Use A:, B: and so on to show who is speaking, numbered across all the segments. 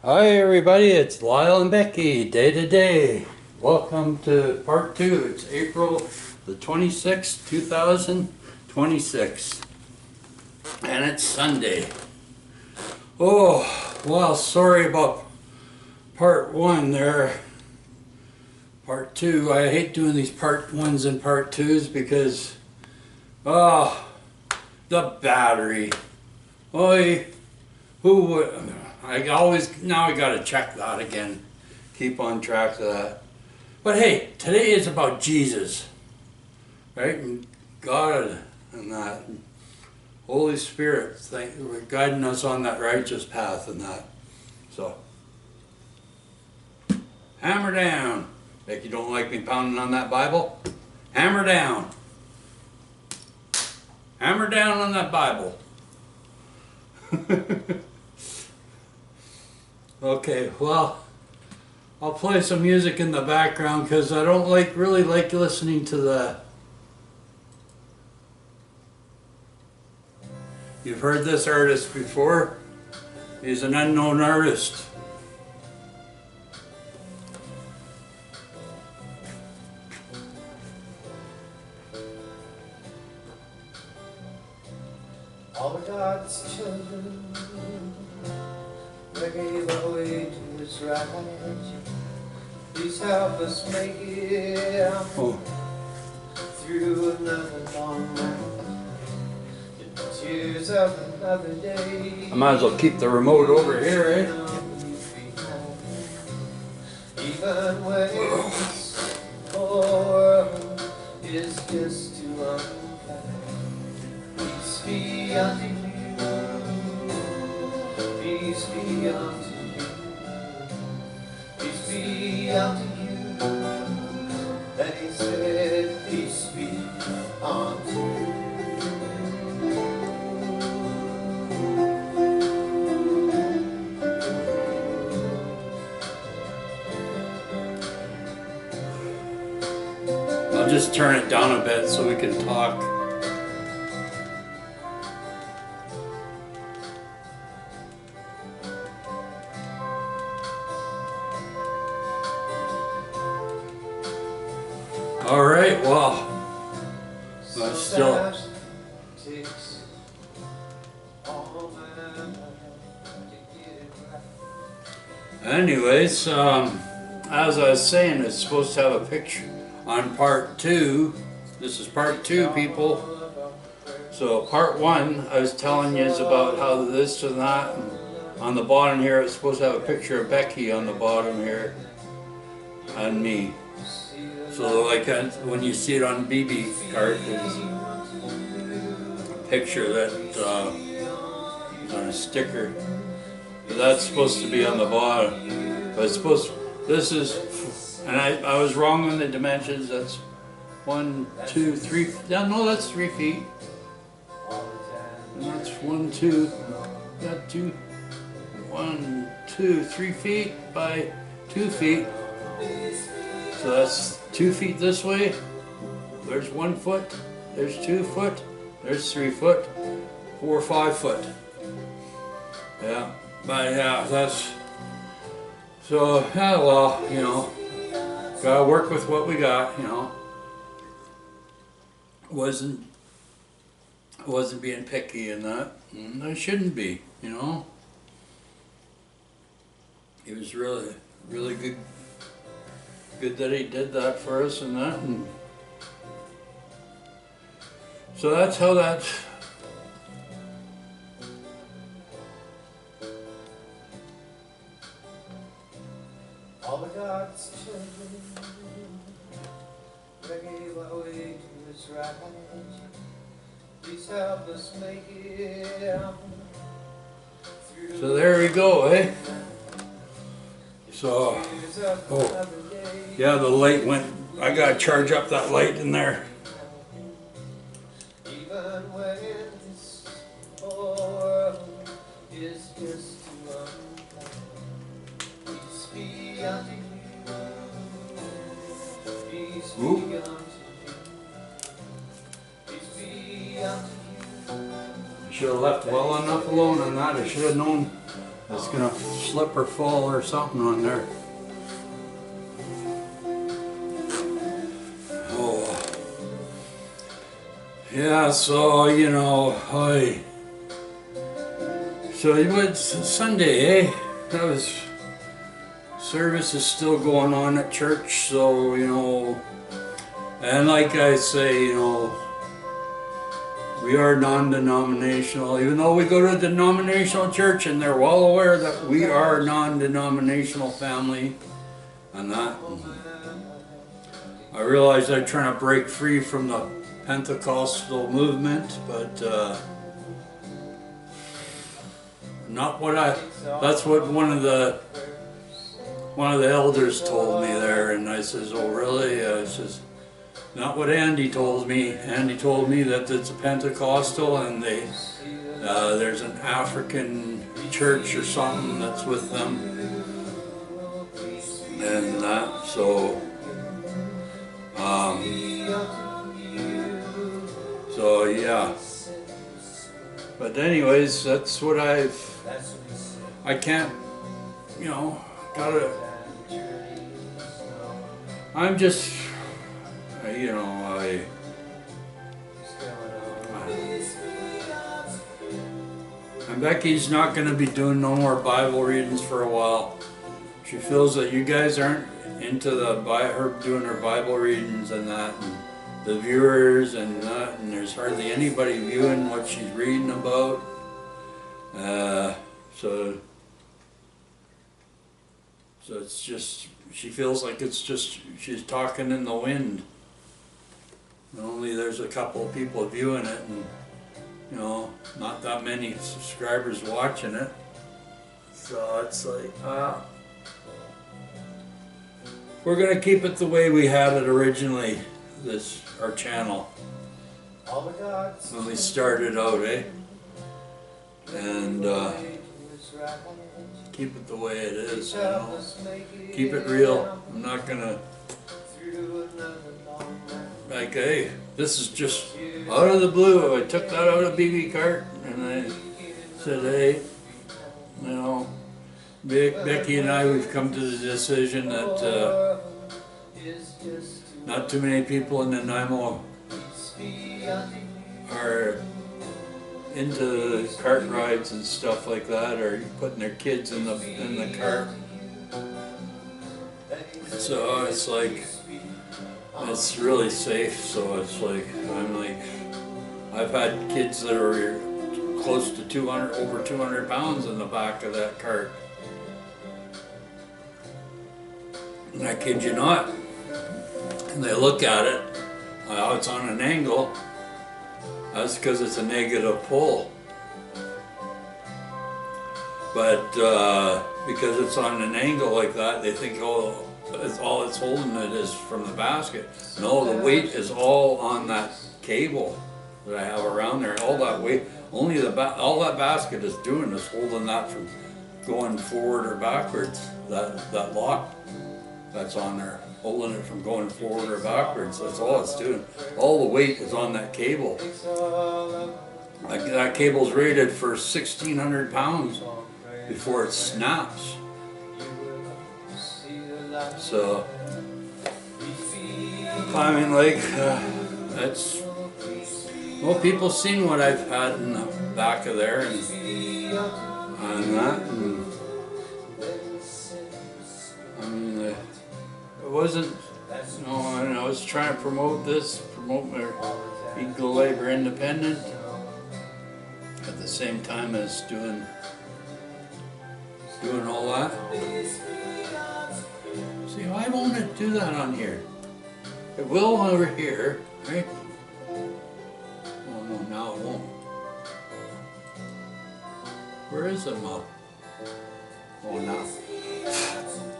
A: Hi everybody, it's Lyle and Becky, day to day. Welcome to part 2. It's April the 26th, 2026. And it's Sunday. Oh, well, sorry about part 1 there. Part 2, I hate doing these part 1s and part 2s because, the battery. Oy, who would... now I gotta check that again. Keep on track of that. But hey, today is about Jesus. Right? And God and that. Holy Spirit guiding us on that righteous path and that. So, hammer down. Like you don't like me pounding on that Bible? Hammer down. Hammer down on that Bible. Okay, well, I'll play some music in the background because I don't really like listening to the... You've heard this artist before. He's an unknown artist.
B: All of God's children, they gave away to His right. Please help us make it through another long night. In the tears of another day.
A: I might as well keep the remote over here, eh?
B: Even when this whole world is just too unkind. Peace be unto you. Peace be unto you. Peace be unto you. Then He said, peace be unto you.
A: I'll just turn it down a bit so we can talk. All right, well, still. Anyways, as I was saying, it's supposed to have a picture on part 2. This is part 2, people. So part 1, I was telling you is about how this and that. And on the bottom here, it's supposed to have a picture of Becky on the bottom here, and me. So like when you see it on BB card, there's a picture that is on a sticker. That's supposed to be on the bottom. But it's supposed to, this is, and I was wrong on the dimensions. That's 1, 2, 3. No, that's 3 feet. And that's 1, 2. Got 2. 1, 2, 3 feet by 2 feet. So that's 2 feet this way. There's 1 foot. There's 2 foot. There's 3 foot. 4, 5 foot. Yeah, but yeah, that's so. Yeah, well, you know, gotta work with what we got. You know, wasn't being picky in that. And I shouldn't be. You know, he was really good. Good that He did that for us and that, and so that's how that.
B: All of God's children, they gave away to His right. Please help us make it through.
A: So there we go, eh? So, yeah, the light went. I gotta charge up that light in there.
B: Even when this whole world is just too unkind. Peace be unto you. Peace be unto you. Peace be unto you.
A: Should have left well enough alone on that. I should have known It's gonna slip or fall or something on there. Oh. Yeah, so, you know, so it was Sunday, eh? That was, service is still going on at church, so, you know, and like I say, you know, we are non-denominational, even though we go to a denominational church, and they're well aware that we are a non-denominational family, and that. I realize I'm trying to break free from the Pentecostal movement, but not what that's what one of the elders told me there, and I says, oh really? I says, not what Andy told me. Andy told me that it's a Pentecostal and there's an African church or something that's with them, and that, so so yeah. But anyways, that's what I can't, you know, I'm just, you know, and Becky's not going to be doing no more Bible readings for a while. She feels that you guys aren't into her doing her Bible readings and that, and the viewers and that, and there's hardly anybody viewing what she's reading about. So it's just, she feels like it's just, she's talking in the wind. Only there's a couple of people viewing it, and you know, not that many subscribers watching it. So it's like, we're gonna keep it the way we had it originally, our channel, when we started out, eh? And keep it the way it is, you know? Keep it real. I'm not gonna, like, hey, this is just out of the blue. I took that out of BB cart and I said, hey, you know, Becky and I, we've come to the decision that not too many people in Nanaimo are into cart rides and stuff like that, or putting their kids in the cart. So it's like, it's really safe. So it's like, I've had kids that are close to over 200 pounds in the back of that cart. And I kid you not. And they look at it, well, it's on an angle. That's because it's a negative pull. But because it's on an angle like that, they think, oh, all it's holding it is from the basket. No, the weight is all on that cable that I have around there. All that weight, only all that basket is doing is holding that from going forward or backwards. That lock that's on there, holding it from going forward or backwards. That's all it's doing. All the weight is on that cable. Like, that cable's rated for 1,600 pounds before it snaps. So, climbing like, that's, well, people seen what I've had in the back of there and that, and I mean, it wasn't, you know, and I was trying to promote my Eagle Labor Independent at the same time as doing all that. See, why won't it do that on here? It will over here, right? Oh no, now it won't. Where is the mouth? Oh, now.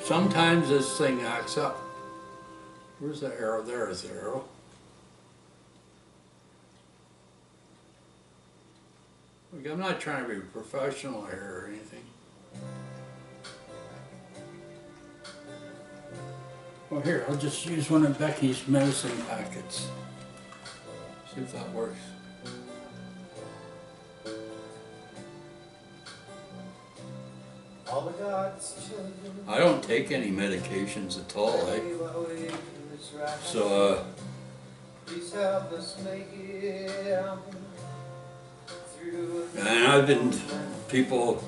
A: Sometimes this thing acts up. Where's the arrow? There is the arrow. Look, I'm not trying to be professional here or anything. Well, here, I'll just use one of Becky's medicine packets. See if that works.
B: God's children.
A: I don't take any medications at all, eh? So,
B: Please help us make it through.
A: and I've been, people,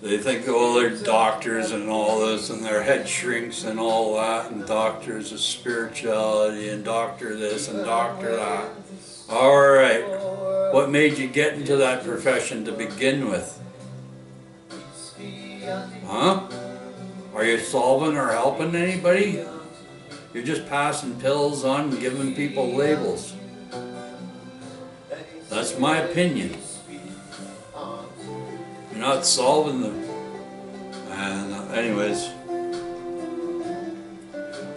A: they think, oh, they're doctors and all this, and their head shrinks and all that, and doctors of spirituality, and doctor this and doctor that. Alright, what made you get into that profession to begin with? Huh? Are you solving or helping anybody? You're just passing pills on and giving people labels. That's my opinion. You're not solving them. And anyways,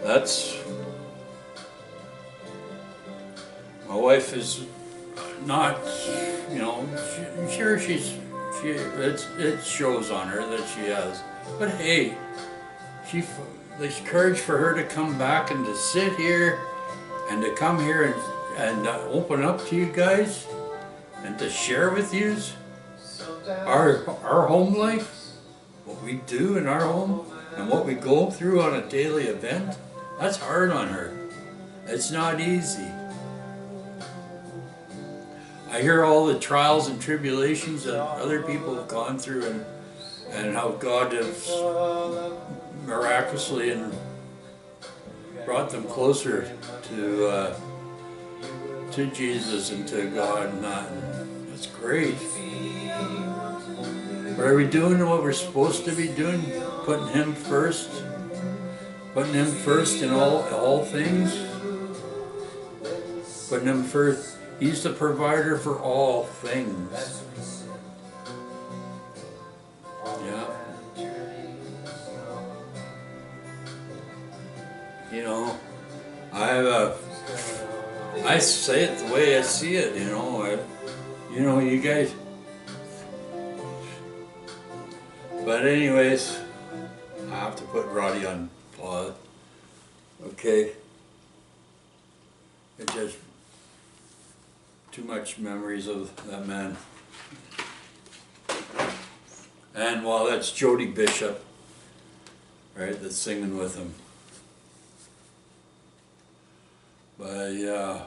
A: that's, my wife is not, you know, sure it shows on her that she has, but hey, there's courage for her to come back and to sit here and to come here and open up to you guys and to share with you our home life, what we do in our home and what we go through on a daily event. That's hard on her. It's not easy. I hear all the trials and tribulations that other people have gone through and how God has miraculously and brought them closer to Jesus and to God, and that's great. But are we doing what we're supposed to be doing? Putting Him first? Putting Him first in all things? Putting Him first. He's the provider for all things. Yeah. You know, I say it the way I see it, you know, you guys. But anyways, I have to put Roddy on pause. Okay. It just too much memories of that man. And well, that's Jody Bishop, right, that's singing with him. But yeah,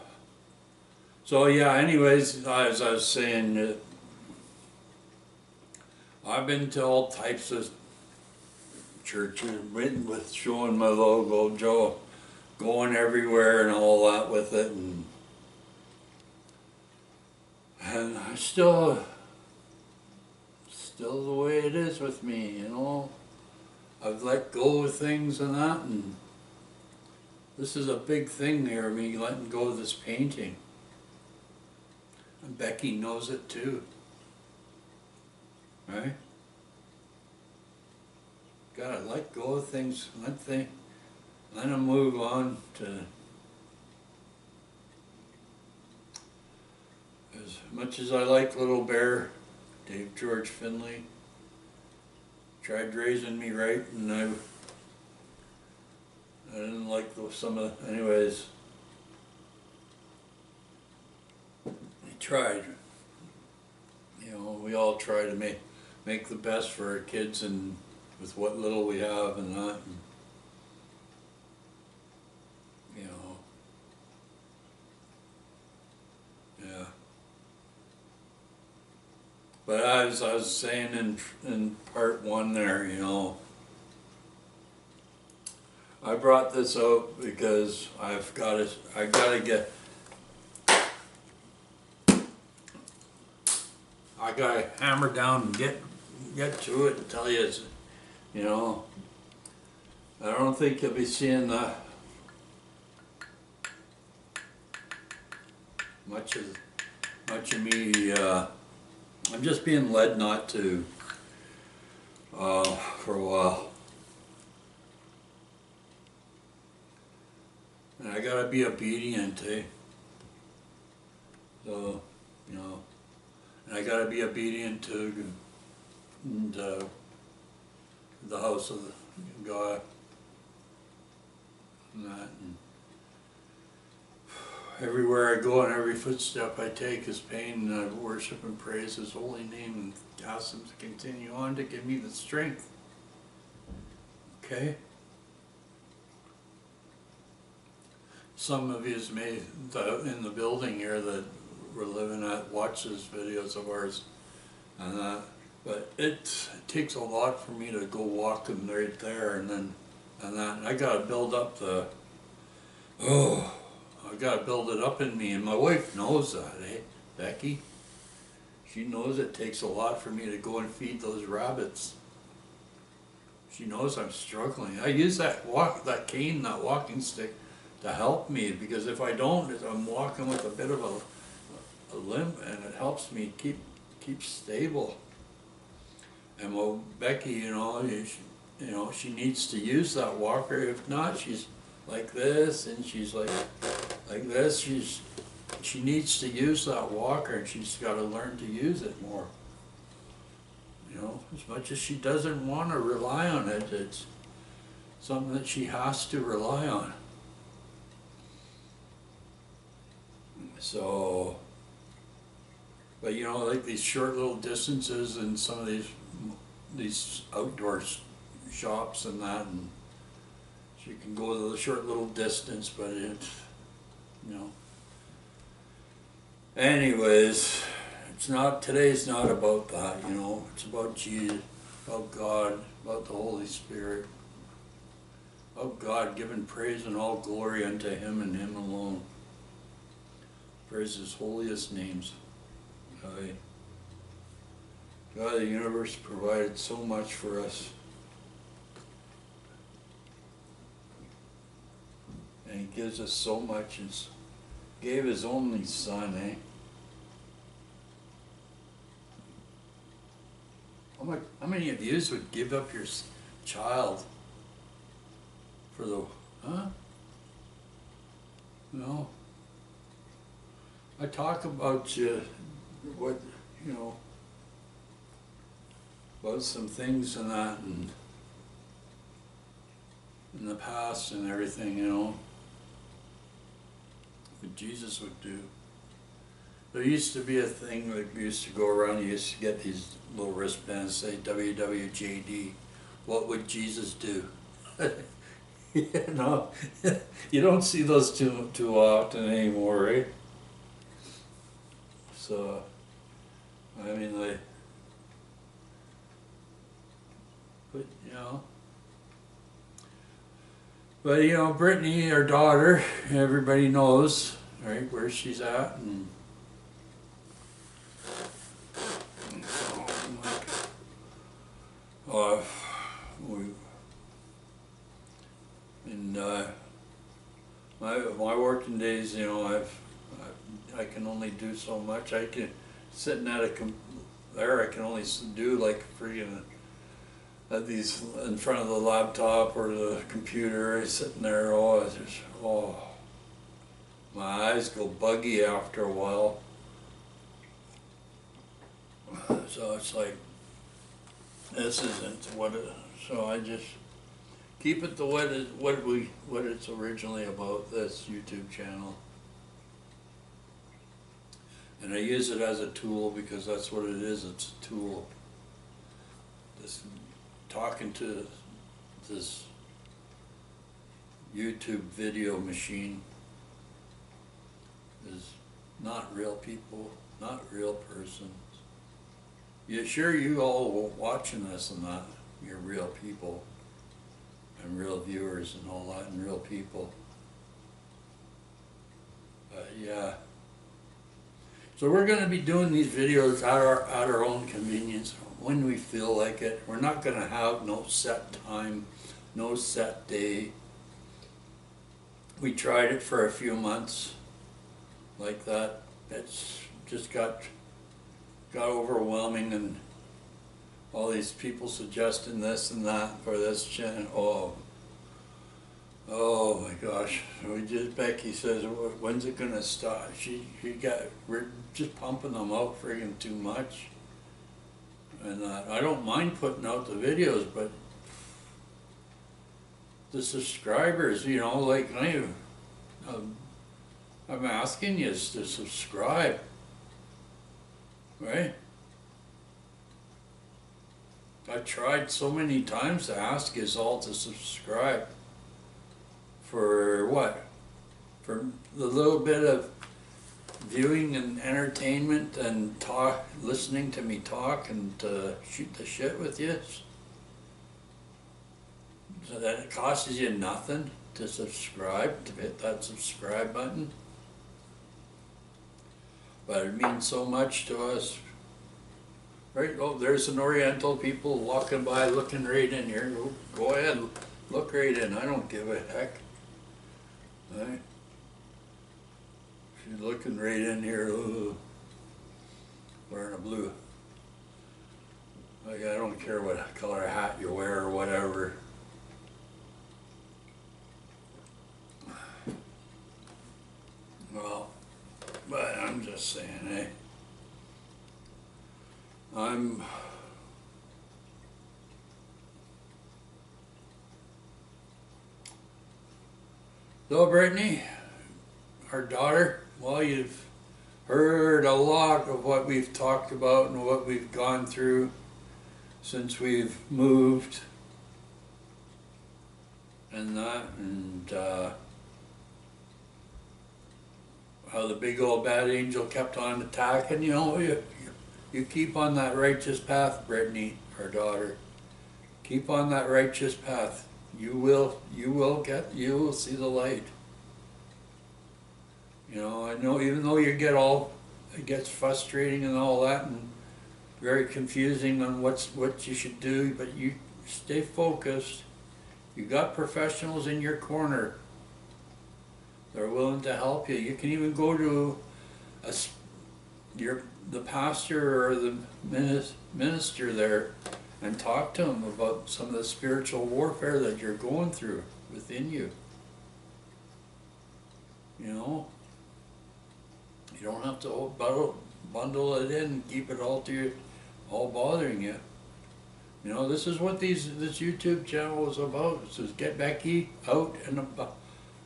A: so yeah, anyways, as I was saying, I've been to all types of churches, written with showing my logo, Joe, going everywhere and all that with it, and I still the way it is with me, you know. I've let go of things and that, and this is a big thing here, me letting go of this painting. And Becky knows it too. Right? Gotta let go of things, let them move on to. As much as I like Little Bear, Dave George Finley tried raising me right, and I didn't like some of the, anyways, he tried. You know, we all try to make the best for our kids and with what little we have and that. And, you know, yeah. But as I was saying in part one there, you know, I brought this out because I gotta hammer down and get to it and tell you, you know, I don't think you'll be seeing much of me. I'm just being led not to for a while. And I gotta be obedient, eh? So, you know, and I gotta be obedient to the house of God and that. And everywhere I go and every footstep I take is pain, and I worship and praise His holy name and ask Him to continue on to give me the strength. Okay. Some of yous may, in the building here that we're living at, watches videos of ours and that, but it takes a lot for me to go walking right there and then, and that, and I gotta build up the, I gotta build it up in me, and my wife knows that, eh, Becky? She knows it takes a lot for me to go and feed those rabbits. She knows I'm struggling. I use that cane, that walking stick, to help me, because if I don't, I'm walking with a bit of a limp, and it helps me keep stable. And well, Becky, you know, she needs to use that walker. If not, she's like this, and she's like this. She needs to use that walker, and she's got to learn to use it more. You know, as much as she doesn't want to rely on it, it's something that she has to rely on. So, but you know, like these short little distances and some of these outdoor shops and that, and she can go to the short little distance, but it, you know. Anyways, today's not about that, you know. It's about Jesus, about God, about the Holy Spirit, about God, giving praise and all glory unto Him and Him alone. Praise His holiest names. God of the universe provided so much for us. And He gives us so much, and gave His only Son, eh? How many of you would give up your child for the, huh? No. I talk about what, you know, about some things and that, and in the past and everything, you know, what Jesus would do. There used to be a thing that we used to go around, you used to get these little wristbands, say WWJD, what would Jesus do? You know, you don't see those too often anymore, right? So, I mean, but you know, Brittany, our daughter, everybody knows, right, where she's at, and my working days, you know, I can only do so much. I can sitting at I can only do like freaking at these in front of the laptop or the computer, sitting there. My eyes go buggy after a while. So it's like, this isn't what it, so I just keep it to what it's originally about, this YouTube channel. And I use it as a tool because that's what it is, it's a tool. This talking to this YouTube video machine is not real people, not real persons. Yeah, sure, you all watching this and that, you're real people and real viewers and all that and real people. Yeah. So we're going to be doing these videos at our own convenience when we feel like it. We're not going to have no set time, no set day. We tried it for a few months like that. It's just got overwhelming, and all these people suggesting this and that for this channel. Oh my gosh! Becky says, when's it gonna stop? We're just pumping them out friggin' too much. And I don't mind putting out the videos, but the subscribers, you know, like I'm asking you to subscribe. Right? I tried so many times to ask you all to subscribe. For what? For the little bit of viewing and entertainment and talk, listening to me talk and shoot the shit with you? So that it costs you nothing to subscribe, to hit that subscribe button? But it means so much to us. Right, oh, there's an Oriental people walking by looking right in here. Go ahead, look right in, I don't give a heck. Right? She's looking right in here, wearing a blue. Like, I don't care what color hat you wear or whatever. Well, but I'm just saying, eh? So Brittany, our daughter, well, you've heard a lot of what we've talked about and what we've gone through since we've moved and that, and how the big old bad angel kept on attacking. You know, you keep on that righteous path, Brittany, our daughter. Keep on that righteous path. You will see the light. You know, I know even though it gets frustrating and all that and very confusing on what you should do, but you stay focused. You got professionals in your corner. They're willing to help you. You can even go to the pastor or the minister there and talk to them about some of the spiritual warfare that you're going through within you. You know, you don't have to bundle it in and keep it all bothering you. You know, this is what this YouTube channel is about. It says get Becky out and about.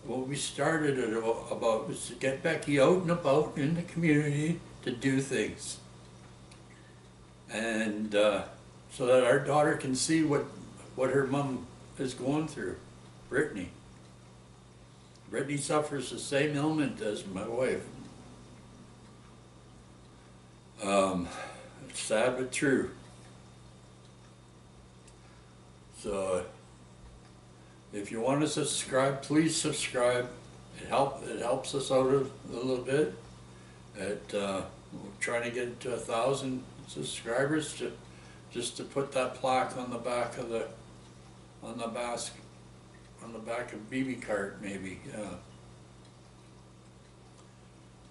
A: What we started it about was to get Becky out and about in the community to do things. And so that our daughter can see what her mom is going through, Brittany. Brittany suffers the same ailment as my wife. It's sad but true. So if you want to subscribe, please subscribe. It helps us out a little bit. We're trying to get to 1,000 subscribers just to put that plaque on the back of on the back of BB cart, maybe. Yeah.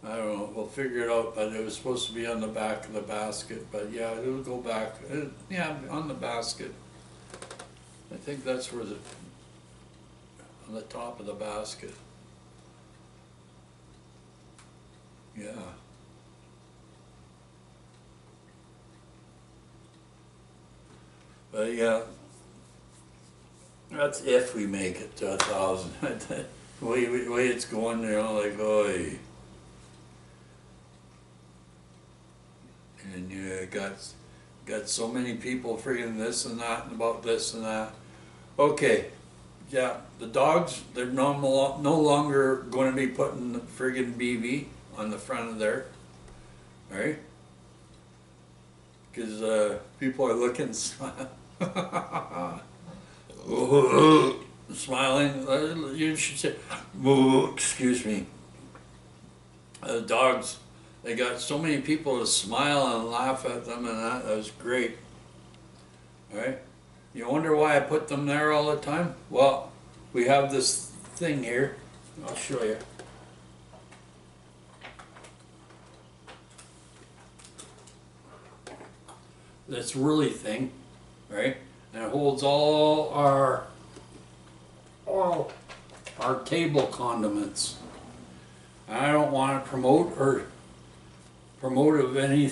A: I don't know. We'll figure it out. But it was supposed to be on the back of the basket. But yeah, it'll go back. Yeah, on the basket. I think that's where on the top of the basket. Yeah. But yeah, that's if we make it to 1,000. The way it's going, you know, like, oy. And you got so many people friggin' this and that and about this and that. Okay, yeah, the dogs, they're no longer going to be putting the friggin' BB on the front of there, right? Because people are looking, smiling. You should say, excuse me. The dogs, they got so many people to smile and laugh at them, and that was great. All right? You wonder why I put them there all the time? Well, we have this thing here. I'll show you. This Really thing, right? And it holds all our table condiments. I don't want to promote of anything.